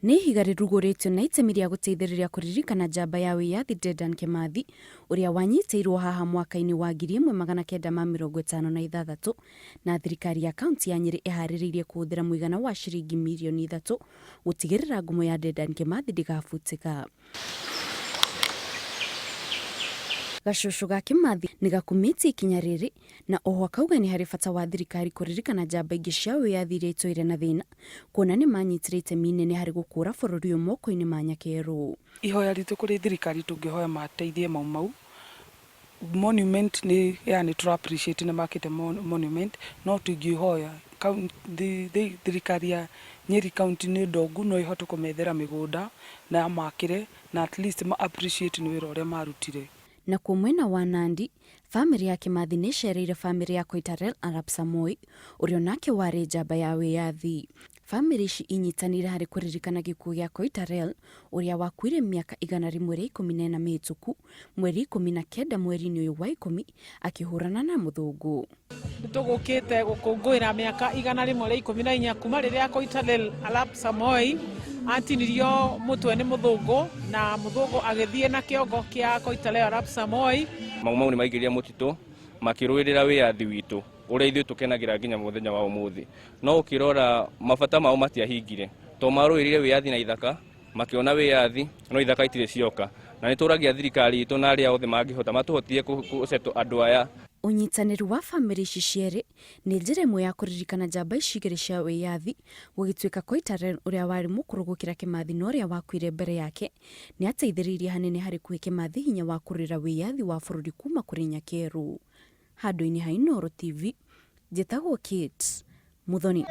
Nĩ ihiga ritugiritio na itemi rĩa gũteithĩrĩria kuririkana njamba ya wiyathi Dedan Kimathi ũrĩa wanyitĩirwo haha mwaka-inĩ wa 1956 na thirikari ya kaunti ya Nyeri ĩharĩrĩirie kũhũthĩra mũigana wa ciringi mirioni 3 gũtigĩrĩra ngumo ya Dedan Kimathi ndĩgabutĩka. Gacucu ga Kimathi nĩ gakumĩtie ikinya rĩrĩ na oho akauga nĩ harĩ bata wa thirikari kuririkana njamba ingĩ cia wiyathi iria itũire na thĩna kuona nĩ manyitire itemi inene harĩ gũkũra bũrũri ũyũ moko-inĩ ma nyakerũ. Ihoya ritũ kũrĩ thirikari tũngĩhoya mateithie mau monument ni yani to appreciate na makite monument no tũngĩhoya thirikari ya Nyeri kaunti nĩ ndongu no ihote kũmethera mĩgũnda na makire na at least ma appreciate nĩ wĩra ũrĩa marutire. Na kwa mwena wa Nandi, bamiri ya Kimathi nĩ cereire bamiri ya Koitalel Arap Samoei ũrĩa nake warĩ njamba ya wiyathi. Bamiri ici inyitanire harĩ kuririkana gĩkuũ gĩa Koitalel ũrĩa wakuire mĩaka 114 mĩhĩtũku mweri 19 mweri-inĩ ũyũ wa 10 akĩhũrana na mũthũngũ. Tũgũkĩte gũkũngũĩra mĩaka 114 kuma rĩrĩa Koitalel Arap Samoei atinirio mutwe nĩ mũthũngũ na mũthũngũ agĩthiĩ na kĩongo kĩa Koitalel Arap Samoei. Mau nĩ maingĩria mũtitũ makĩrũĩrĩra wiyathi witũ ũrĩa ithuĩ tũkenagĩra nginya mũthenya wa ũmũthĩ. No ũkĩrora mabata mao matiahingire to marũĩrĩire wiyathi na ithaka makĩona wiyathi no ithaka itirĩ cioka na nĩ tũragia thirikari itũ na arĩa othe mangĩhota matũhotie gũcetũ andũ aya. Ũnyitanĩri wa bamĩrĩ ici cierĩ nĩ njĩra ĩmwe ya kuririkana njamba ici igĩrĩ cia wiyathi gũgĩtuĩka Koitalel ũrĩa warĩ mũkũrũ gũkĩra Kimathi na ũrĩa wakuire mbere yake nĩ ateithĩrĩirie hanene harĩ kũhe Kimathi hinya wa kũrĩra wiyathi wa bũrũri kuma kũrĩ nyakerũ. Handũ-inĩ ha Inooro TV, njĩtagwo Kate Muthoni.